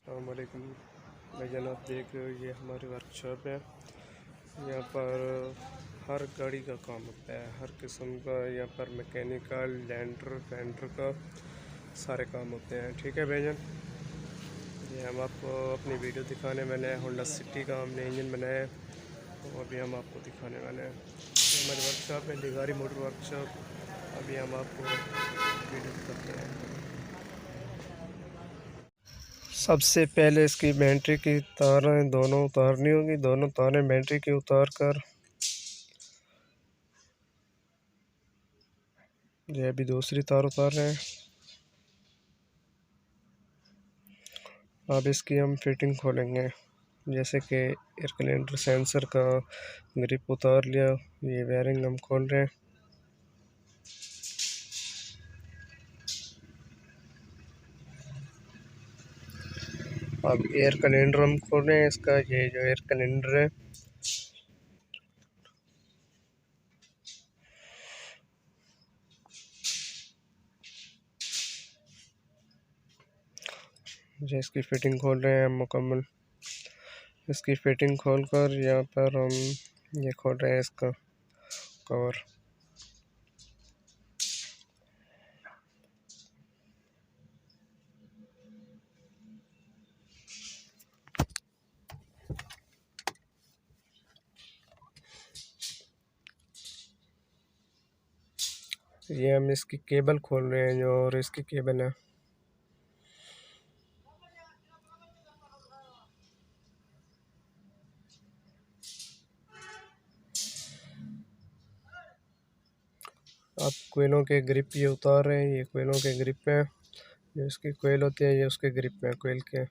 अस्सलामुअलैकुम भाईजान, आप देख रहे हो ये हमारी वर्कशॉप है। यहाँ पर हर गाड़ी का काम होता है, हर किस्म का। यहाँ पर मैकेनिकल, लैंडर, फेंडर का सारे काम होते हैं। ठीक है भाईजान, ये हम आपको अपनी वीडियो दिखाने वाले हैं। होंडा सिटी का हमने इंजन बनाया है, तो अभी हम आपको दिखाने वाले हैं। ये हमारी वर्कशॉप है, लिगारी मोटर वर्कशॉप। अभी हम आपको वीडियो दिखाते हैं। सबसे पहले इसकी बैटरी की तारें दोनों उतारनी होगी। दोनों तारें बैटरी की उतार कर ये अभी दूसरी तार उतार रहे हैं। अब इसकी हम फिटिंग खोलेंगे। जैसे कि एयर कैलेंडर सेंसर का ग्रिप उतार लिया, ये वायरिंग हम खोल रहे हैं। अब एयर कैलेंडर हम खोल रहे हैं इसका। ये जो एयर कैलेंडर है, जो इसकी फिटिंग खोल रहे हैं हम मुकम्मल। इसकी फिटिंग खोलकर यहाँ पर हम ये खोल रहे हैं इसका कवर। ये हम इसकी केबल खोल रहे हैं, जो और इसकी केबल है। अब कोयलों के ग्रिप ये उतार रहे हैं। ये कोयलों के ग्रिप हैं, जो इसकी कोयल होती है, ये उसके ग्रिप में कोयल के।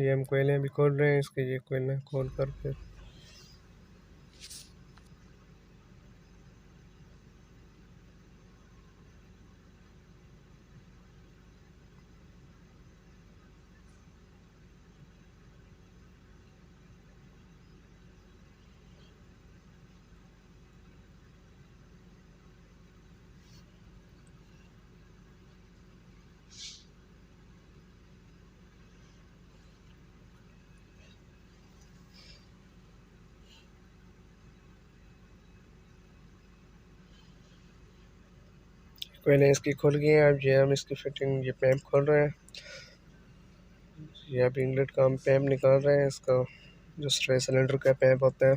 ये हम कोयलें भी खोल रहे हैं इसके। ये कोयलें खोल कर फिर कोयलें इसकी खुल गई हैं। अब ये हम इसकी फिटिंग, ये पैम्प खोल रहे हैं। ये अब इंगलेट का हम पैम्प निकाल रहे हैं इसका, जो स्ट्रे सिलेंडर का पैम्प होता है।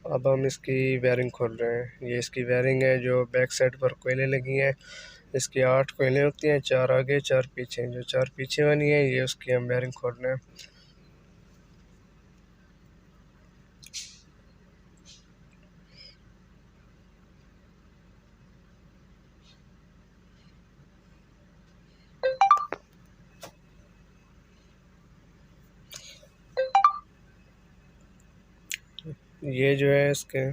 अब हम इसकी वायरिंग खोल रहे हैं। ये इसकी वायरिंग है, जो बैक साइड पर कोयलें लगी हैं। इसकी 8 कोयलें होती हैं, 4 आगे 4 पीछे। जो 4 पीछे वाली हैं, ये उसकी हम वायरिंग खोल रहे हैं। ये जो है इसके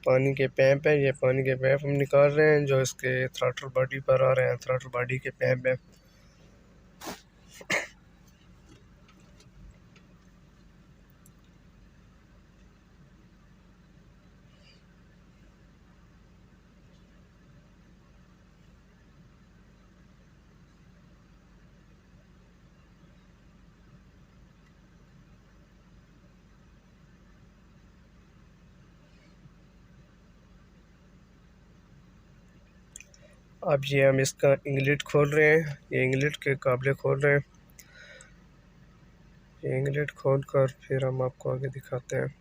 पानी के पैप है। ये पानी के पैप हम निकाल रहे हैं, जो इसके थ्रॉटल बॉडी पर आ रहे हैं। थ्रॉटल बॉडी के पैप है। अब ये हम इसका इंगलेट खोल रहे हैं। ये इंगलेट के काबले खोल रहे हैं। ये इंगलेट खोल कर फिर हम आपको आगे दिखाते हैं।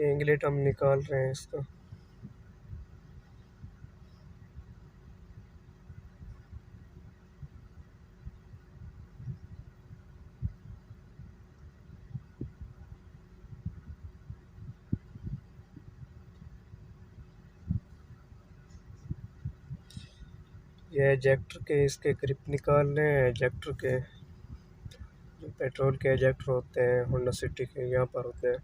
ये इंगलेट हम निकाल रहे हैं इसका। ये एजेक्टर के इसके ग्रिप निकाल रहे हैं। एजेक्टर के जो पेट्रोल के एजेक्टर होते हैं होंडा सिटी के यहाँ पर होते हैं।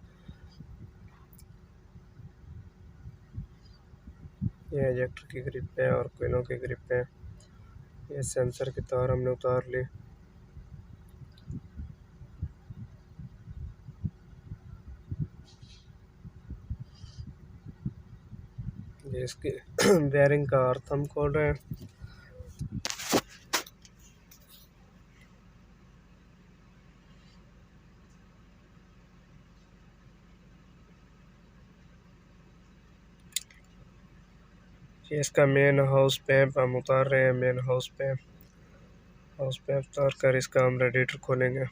ये एजेक्टर की ग्रिप है और कोइलों की ग्रिप है। ये सेंसर की तार हमने उतार ली। ये इसके बेयरिंग का अर्थ हम खोल रहे हैं। ये इसका मेन हाउस पैम्प हम उतार रहे हैं। मेन हाउस पैम्प उतार कर इसका हम रेडिएटर खोलेंगे।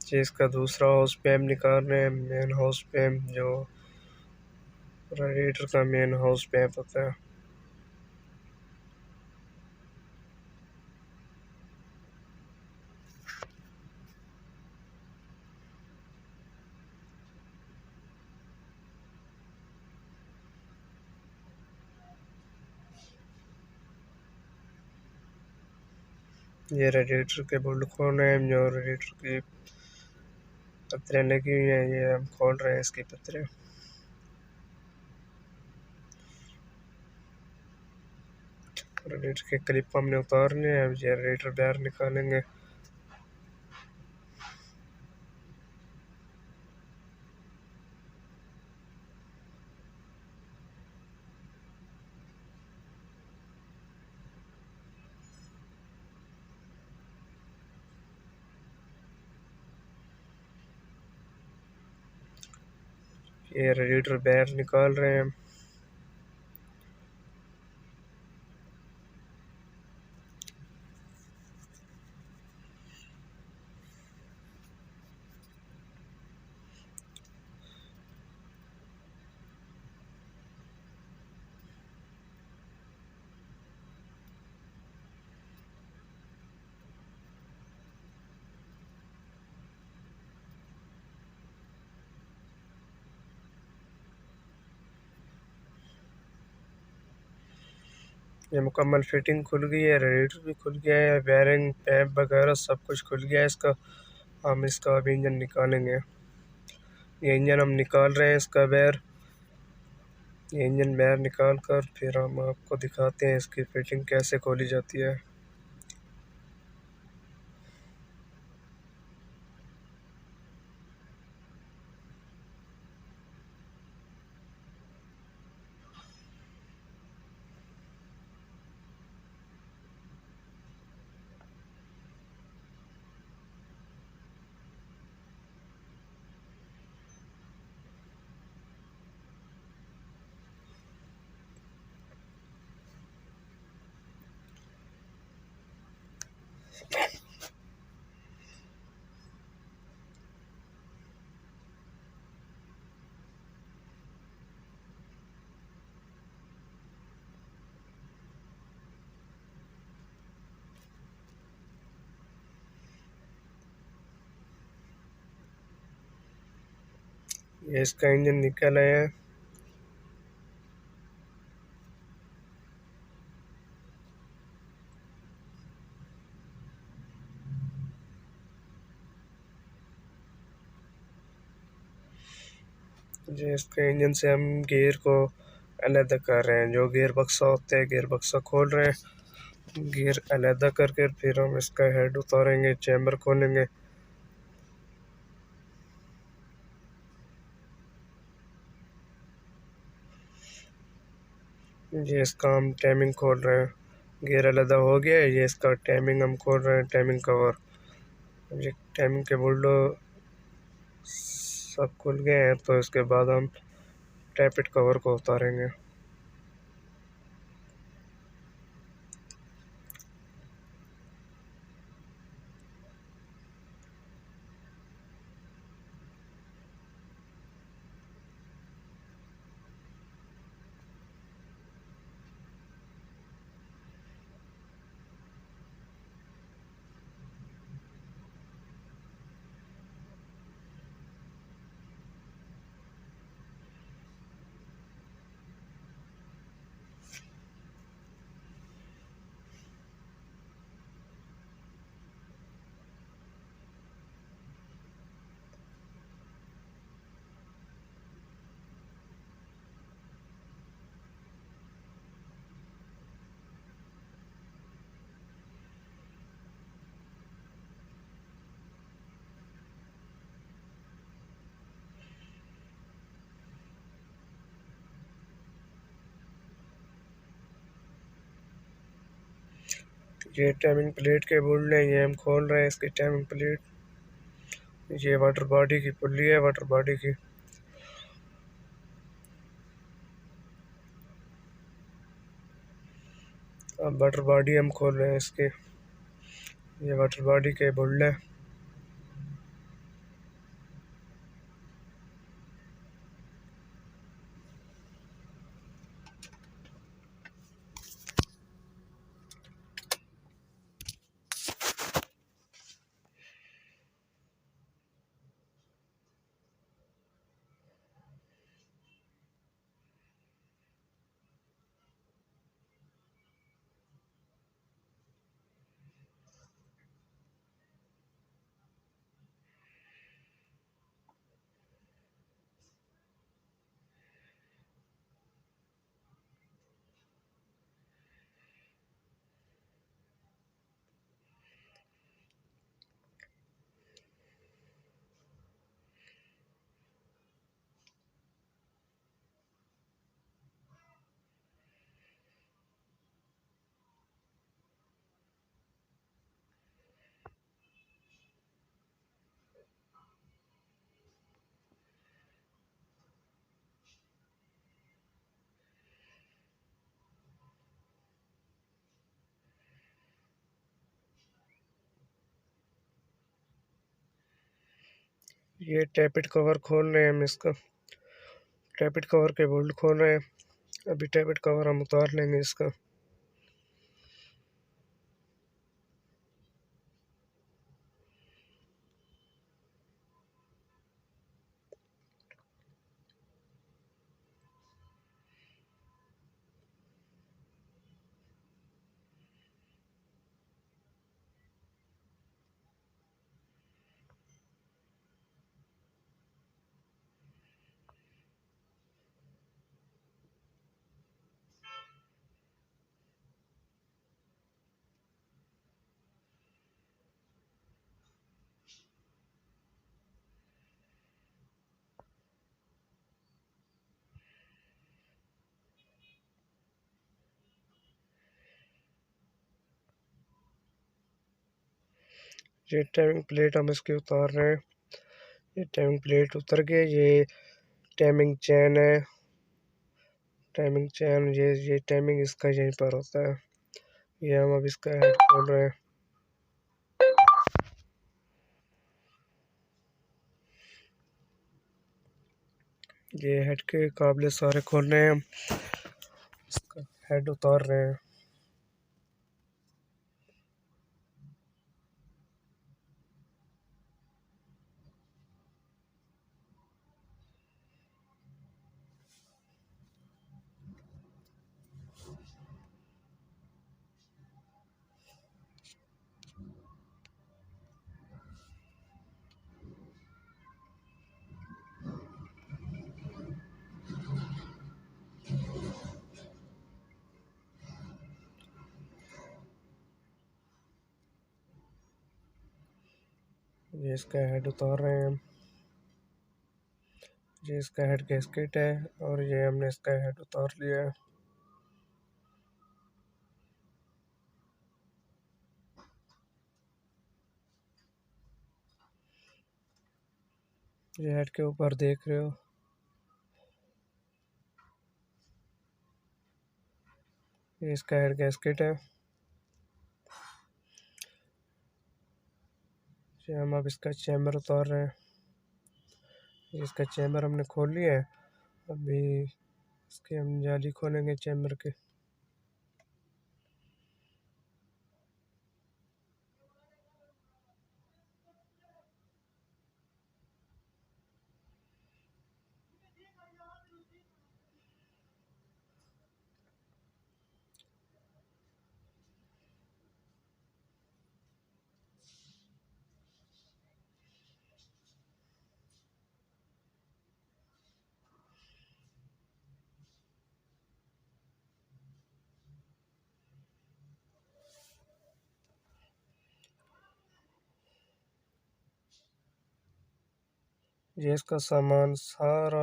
ये इसका दूसरा हाउस पैम्प निकाल रहे हैं। मेन हाउस पैम्प जो रेडिएटर का मेन हाउस पैम्प होता है। ये रेडिएटर के बोल्ट खोल रहे हैं। जो रेडिएटर की पत्तियाँ लगी हुई हैं ये हम खोल रहे हैं इसकी पत्तियाँ। रेडिएटर के क्लिप हमने उतारने हैं। अब ये रेडिएटर बाहर निकालेंगे। ये रेडिएटर बाहर निकाल रहे हैं। ये मुकम्मल फिटिंग खुल गई है। रेडिएटर भी खुल गया है। बेयरिंग पैप वगैरह सब कुछ खुल गया है इसका। हम इसका अभी इंजन निकालेंगे। ये इंजन हम निकाल रहे हैं इसका बाहर। ये इंजन बाहर निकाल कर फिर हम आपको दिखाते हैं इसकी फिटिंग कैसे खोली जाती है। ये इसका इंजन निकल आया है। जो इसके इंजन से हम गियर को अलग कर रहे हैं। जो गियर बक्सा होता है गियर बक्सा खोल रहे हैं। गियर अलग करके फिर हम इसका हेड उतारेंगे। चैम्बर खोलेंगे। ये इसका हम टाइमिंग खोल रहे हैं। गियर अलग हो गया है। ये इसका टाइमिंग हम खोल रहे हैं। टाइमिंग कवर ये टाइमिंग के बोल्ट सब खुल गए हैं, तो इसके बाद हम टैपिट कवर को उतारेंगे। ये टाइमिंग प्लेट के बोल्ट हैं, ये हम खोल रहे हैं इसकी टाइमिंग प्लेट। ये वाटर बॉडी की पुल्ली है, वाटर बॉडी की। अब वाटर बॉडी हम खोल रहे हैं इसके। ये वाटर बॉडी के बोल्ट है। ये टैपिट कवर खोल रहे हैं हम इसका। टैपिट कवर के बोल्ट खोल रहे हैं। अभी टैपिट कवर हम उतार लेंगे इसका। ये टाइमिंग प्लेट हम इसकी उतार रहे हैं। ये टाइमिंग प्लेट उतर गई। ये टाइमिंग चैन है। टाइमिंग चैन, ये टाइमिंग इसका यहीं पर होता है। ये हम अब इसका हेड खोल रहे हैं। ये हेड के काबले सारे खोल रहे हैं हम। इसका हेड उतार रहे हैं। ये इसका हेड उतार रहे हैं हम। ये इसका हेड गैस्केट है और ये हमने इसका हेड उतार लिया है। ये हेड के ऊपर देख रहे हो, ये इसका हेड गैस्केट है। ये हम अब इसका चैम्बर उतार रहे हैं। ये इसका चैम्बर हमने खोल लिया है, अभी इसकी हम जाली खोलेंगे चैम्बर के। ये इसका सामान सारा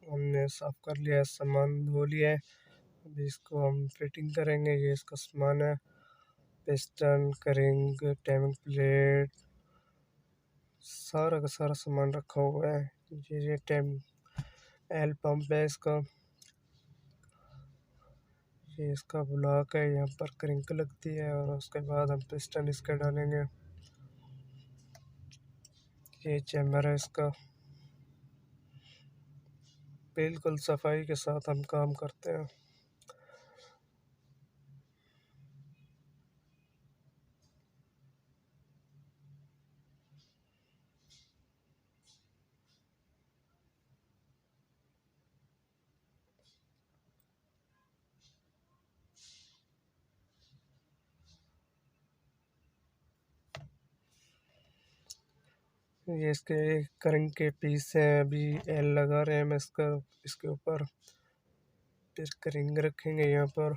हमने साफ कर लिया है, सामान धो लिया है। अभी इसको हम फिटिंग करेंगे। ये इसका सामान है, पिस्टन, करिंग, टाइमिंग प्लेट, सारा का सारा सामान रखा हुआ है। ये टाइम एल पंप है इसका। ये इसका ब्लॉक है, यहाँ पर करिंग लगती है और उसके बाद हम पिस्टन इसका डालेंगे। ये चैम्बर है इसका। बिल्कुल सफाई के साथ हम काम करते हैं। ये इसके करिंग के पीस हैं, अभी एल लगा रहे हैं हम इसका, इसके ऊपर फिर करिंग रखेंगे यहाँ पर।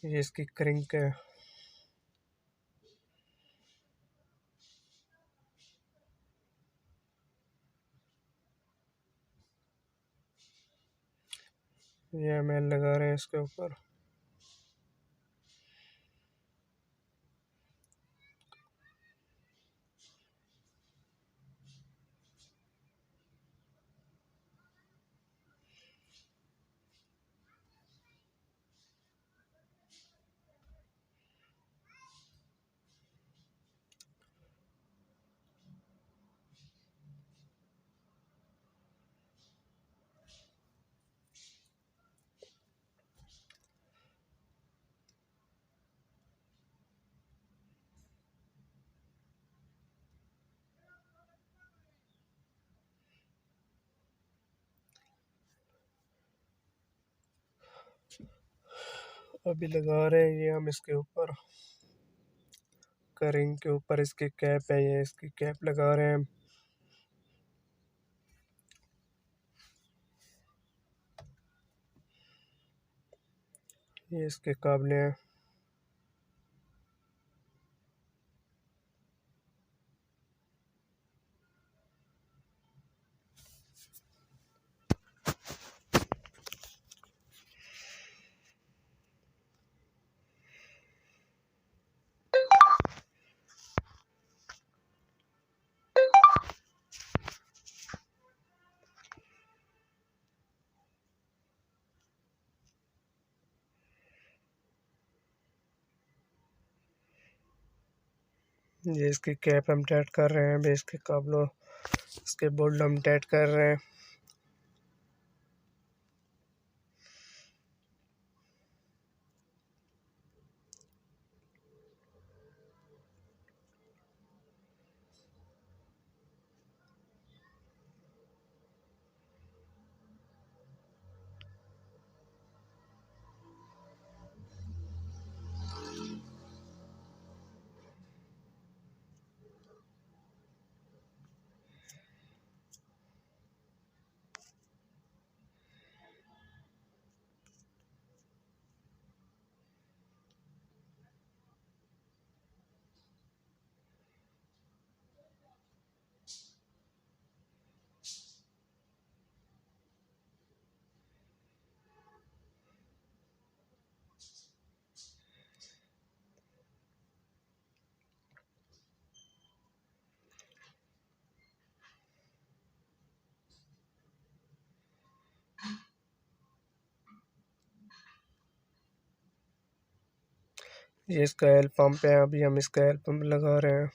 ये इसकी करिंग है। ये हम एल लगा रहे हैं इसके ऊपर। अभी लगा रहे हैं ये हम इसके ऊपर, करिंग के ऊपर इसकी कैप है, ये इसकी कैप लगा रहे हैं हम। ये इसके काबले हैं। ये इसकी कैप हम टाइट कर रहे हैं, अभी इसके काबलों, इसके बोल्ट हम टाइट कर रहे हैं। ये इसका ऑयल पंप है, अभी हम इसका ऑयल पंप लगा रहे हैं।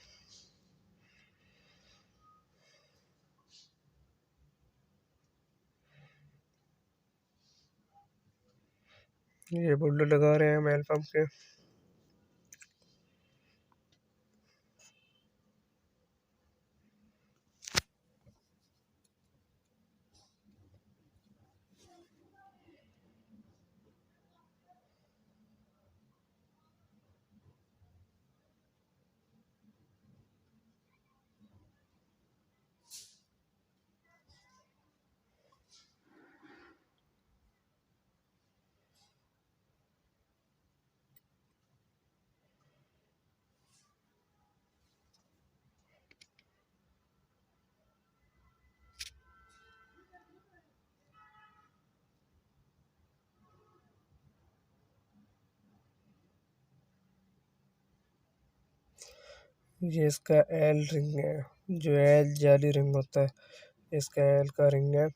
ये बोल्ट लगा रहे हैं हम ऑयल पंप के। ये इसका एल रिंग है, जो एल जाली रिंग होता है, इसका एल का रिंग है।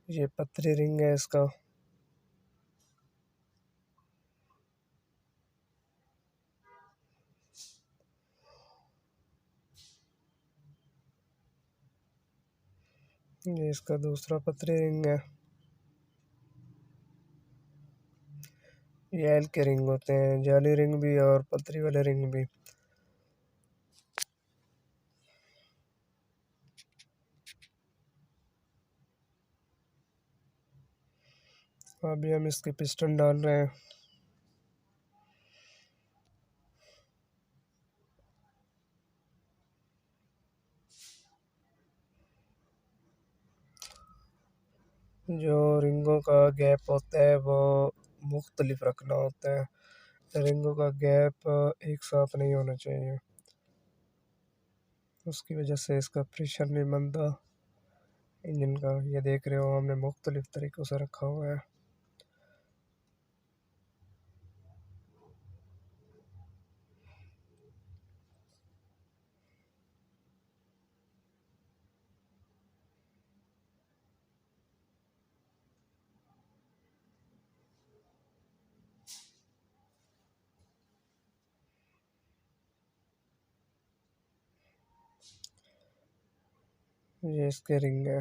ये पतली रिंग है इसका। ये इसका दूसरा पतली रिंग है। ये एल के रिंग होते हैं, जाली रिंग भी और पतली वाले रिंग भी। अभी हम इसके पिस्टन डाल रहे हैं। जो रिंगों का गैप होता है वो मुख्तलिफ रखना होता है। रिंगों का गैप एक साथ नहीं होना चाहिए, उसकी वजह से इसका प्रेशर नहीं बनता इंजन का। ये देख रहे हो हमने मुख्तलिफ तरीक़ों से रखा हुआ है। ये इसके रिंग है।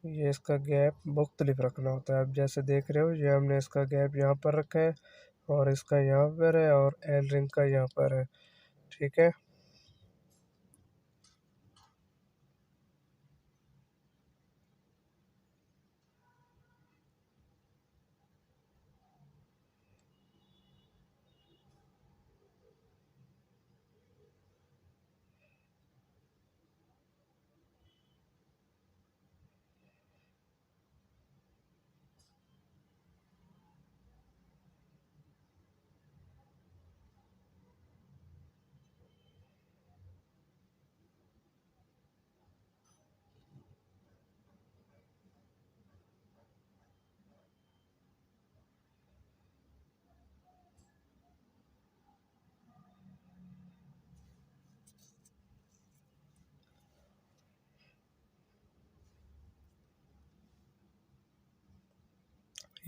ये इसका गैप मुख्तलिफ रखना होता है। अब जैसे देख रहे हो ये हमने इसका गैप यहाँ पर रखा है और इसका यहाँ पर है और एल रिंग का यहाँ पर है। ठीक है।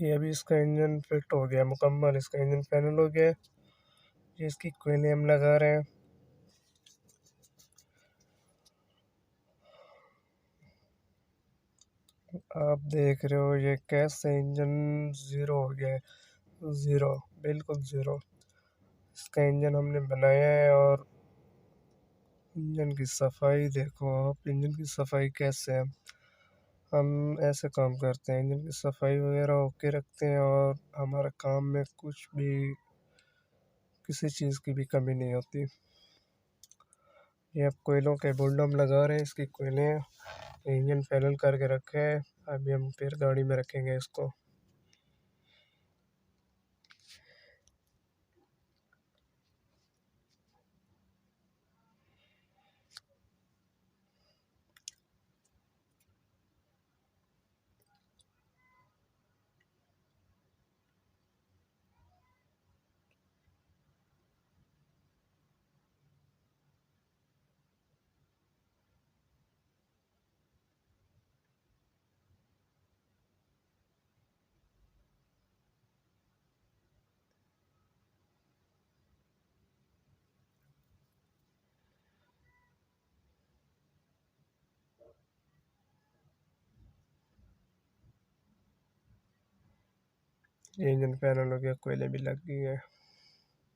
ये अभी इसका इंजन फिट हो गया मुकम्मल, इसका इंजन पैनल हो गया। ये इसकी कोयले हम लगा रहे हैं। आप देख रहे हो ये कैसे इंजन ज़ीरो हो गया है। ज़ीरो, बिल्कुल ज़ीरो। इसका इंजन हमने बनाया है और इंजन की सफाई देखो आप, इंजन की सफाई कैसे है। हम ऐसे काम करते हैं, इंजन की सफाई वगैरह ओके रखते हैं और हमारा काम में कुछ भी किसी चीज़ की भी कमी नहीं होती। ये अब कोयलों के बोल्ट हम लगा रहे हैं, इसकी कोयले इंजन पैनल करके रखे हैं। अभी हम फिर गाड़ी में रखेंगे इसको। ये इंजन पैनल हो गया, कोयले भी लग गई है।